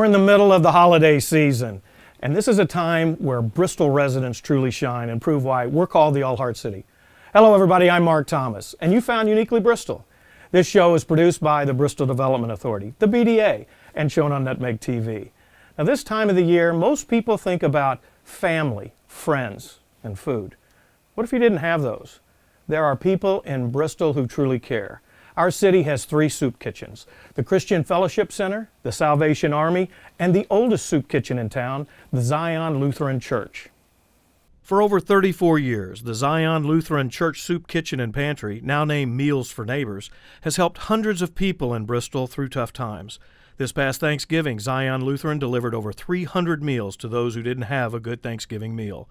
We're in the middle of the holiday season, and this is a time where Bristol residents truly shine and prove why we're called the All Heart City. Hello everybody, I'm Mark Thomas, and you found Uniquely Bristol. This show is produced by the Bristol Development Authority, the BDA, and shown on Nutmeg TV. Now this time of the year, most people think about family, friends, and food. What if you didn't have those? There are people in Bristol who truly care. Our city has 3 soup kitchens: the Christian Fellowship Center, the Salvation Army, and the oldest soup kitchen in town, the Zion Lutheran Church. For over 34 years, the Zion Lutheran Church Soup Kitchen and Pantry, now named Meals for Neighbors, has helped hundreds of people in Bristol through tough times. This past Thanksgiving, Zion Lutheran delivered over 300 meals to those who didn't have a good Thanksgiving meal.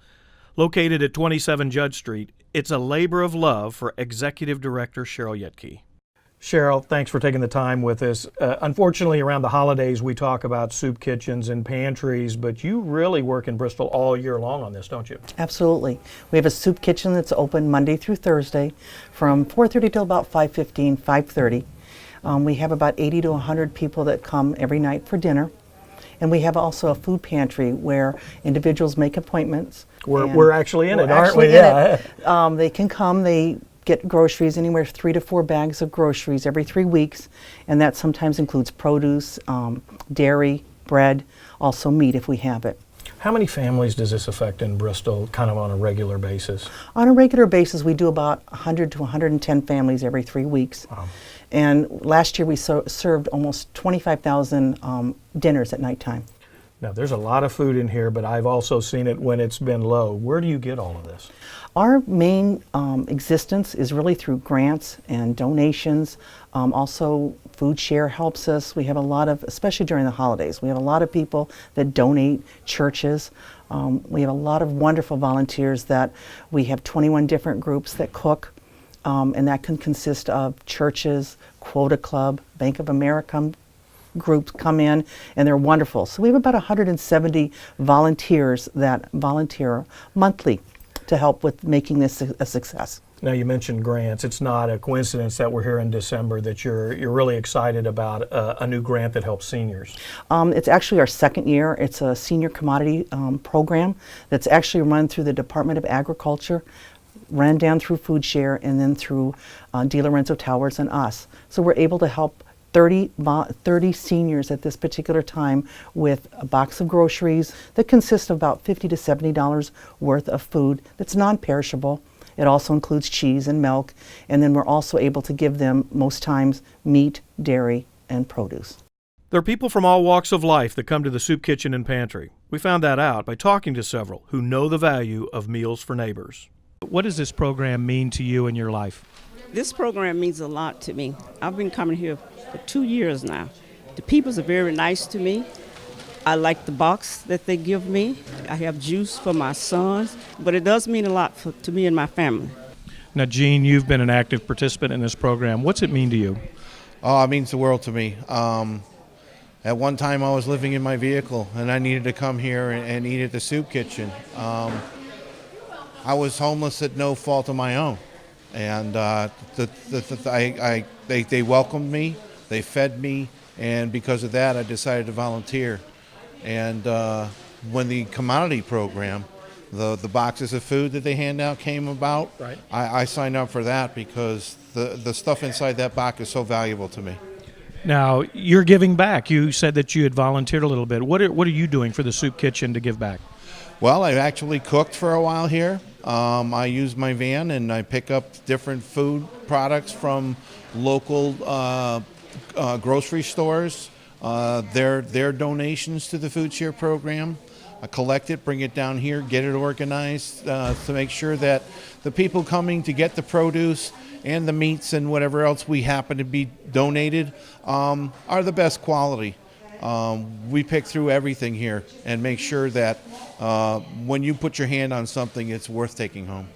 Located at 27 Judge Street, it's a labor of love for Executive Director Cheryl Yetke. Cheryl, thanks for taking the time with us. Unfortunately, around the holidays, we talk about soup kitchens and pantries, but you really work in Bristol all year long on this, don't you? Absolutely. We have a soup kitchen that's open Monday through Thursday from 4:30 till about 5:15, 5:30. We have about 80 to 100 people that come every night for dinner. And we have also a food pantry where individuals make appointments. We're actually in it, aren't we? Yeah. They can come. They get groceries, anywhere 3 to 4 bags of groceries every 3 weeks, and that sometimes includes produce, dairy, bread, also meat if we have it. How many families does this affect in Bristol kind of on a regular basis? On a regular basis, we do about 100 to 110 families every 3 weeks. Wow. And last year we served almost 25,000 dinners at nighttime. Now, there's a lot of food in here, but I've also seen it when it's been low. Where do you get all of this? Our main existence is really through grants and donations. Also, Food Share helps us. We have a lot of, especially during the holidays, we have a lot of people that donate, churches. We have a lot of wonderful volunteers that we have 21 different groups that cook, and that can consist of churches, Quota Club, Bank of America groups come in, and they're wonderful. So we have about 170 volunteers that volunteer monthly to help with making this a success. Now, you mentioned grants. It's not a coincidence that we're here in December that you're really excited about a new grant that helps seniors. It's actually our 2nd year. It's a senior commodity program that's actually run through the Department of Agriculture, ran down through Food Share, and then through De Lorenzo Towers and us. So we're able to help 30 seniors at this particular time with a box of groceries that consists of about $50 to $70 worth of food that's non-perishable. It also includes cheese and milk, and then we're also able to give them, most times, meat, dairy, and produce. There are people from all walks of life that come to the soup kitchen and pantry. We found that out by talking to several who know the value of Meals for Neighbors. What does this program mean to you in your life? This program means a lot to me. I've been coming here for 2 years now. The people are very nice to me. I like the box that they give me. I have juice for my sons, but it does mean a lot to me and my family. Now, Gene, you've been an active participant in this program. What's it mean to you? Oh, it means the world to me. At one time, I was living in my vehicle, and I needed to come here and eat at the soup kitchen. I was homeless at no fault of my own. And they welcomed me, they fed me, and because of that, I decided to volunteer. And when the commodity program, the boxes of food that they hand out came about, right. I signed up for that because the stuff inside that box is so valuable to me. Now, you're giving back. You said that you had volunteered a little bit. What are you doing for the soup kitchen to give back? Well, I've actually cooked for a while here. I use my van and I pick up different food products from local grocery stores, their donations to the Food Share program. I collect it, bring it down here, get it organized to make sure that the people coming to get the produce and the meats and whatever else we happen to be donated are the best quality. We pick through everything here and make sure that when you put your hand on something, it's worth taking home.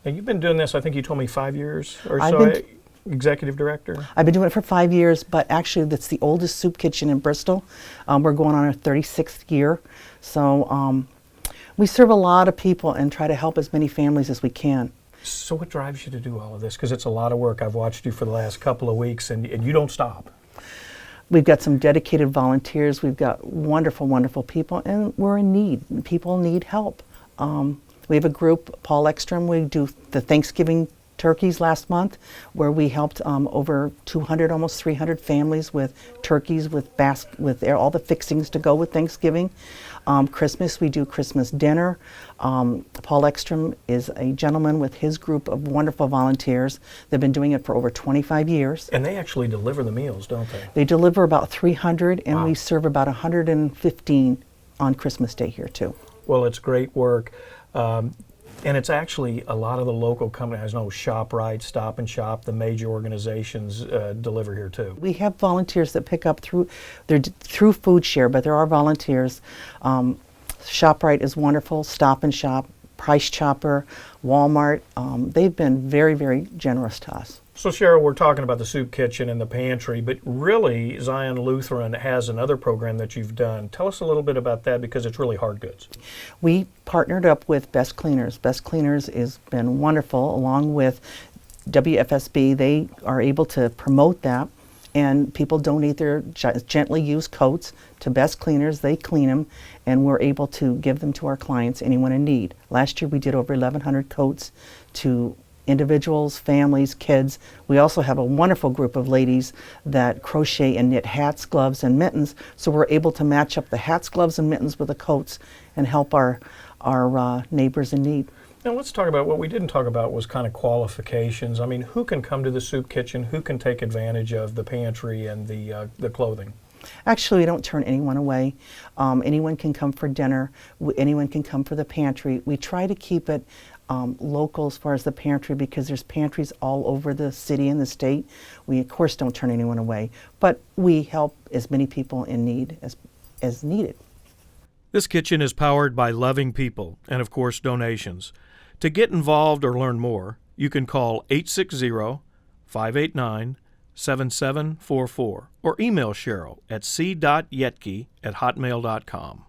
Now, you've been doing this, I think you told me 5 years or so, Executive Director? I've been doing it for 5 years, but actually that's the oldest soup kitchen in Bristol. We're going on our 36th year. So we serve a lot of people and try to help as many families as we can. So what drives you to do all of this? Because it's a lot of work. I've watched you for the last couple of weeks, and you don't stop. We've got some dedicated volunteers. We've got wonderful, wonderful people, and we're in need. People need help. We have a group, Paul Ekstrom. We do the Thanksgiving turkeys last month, where we helped over 200, almost 300 families with turkeys, with all the fixings to go with Thanksgiving. Christmas, we do Christmas dinner. Paul Ekstrom is a gentleman with his group of wonderful volunteers. They've been doing it for over 25 years. And they actually deliver the meals, don't they? They deliver about 300, and Wow. we serve about 115 on Christmas Day here too. Well, it's great work. And it's actually a lot of the local companies, I know ShopRite, Stop and Shop, the major organizations deliver here too. We have volunteers that pick up through food share, but there are volunteers. ShopRite is wonderful, Stop and Shop, Price Chopper, Walmart. They've been very, very generous to us. So Cheryl, we're talking about the soup kitchen and the pantry, but really Zion Lutheran has another program that you've done. Tell us a little bit about that, because it's really hard goods. We partnered up with Best Cleaners. Best Cleaners has been wonderful, along with WFSB. They are able to promote that, and people donate their gently used coats to Best Cleaners. They clean them, and we're able to give them to our clients, anyone in need. Last year we did over 1,100 coats to individuals, families, kids. We also have a wonderful group of ladies that crochet and knit hats, gloves, and mittens, so we're able to match up the hats, gloves, and mittens with the coats and help our neighbors in need. Now let's talk about what we didn't talk about was kind of qualifications. I mean, who can come to the soup kitchen? Who can take advantage of the pantry and the clothing? Actually, we don't turn anyone away. Anyone can come for dinner. Anyone can come for the pantry. We try to keep it local as far as the pantry, because there's pantries all over the city and the state. We, of course, don't turn anyone away, but we help as many people in need as needed. This kitchen is powered by loving people and, of course, donations. To get involved or learn more, you can call 860-589-7744 or email Cheryl at c.yetke@hotmail.com.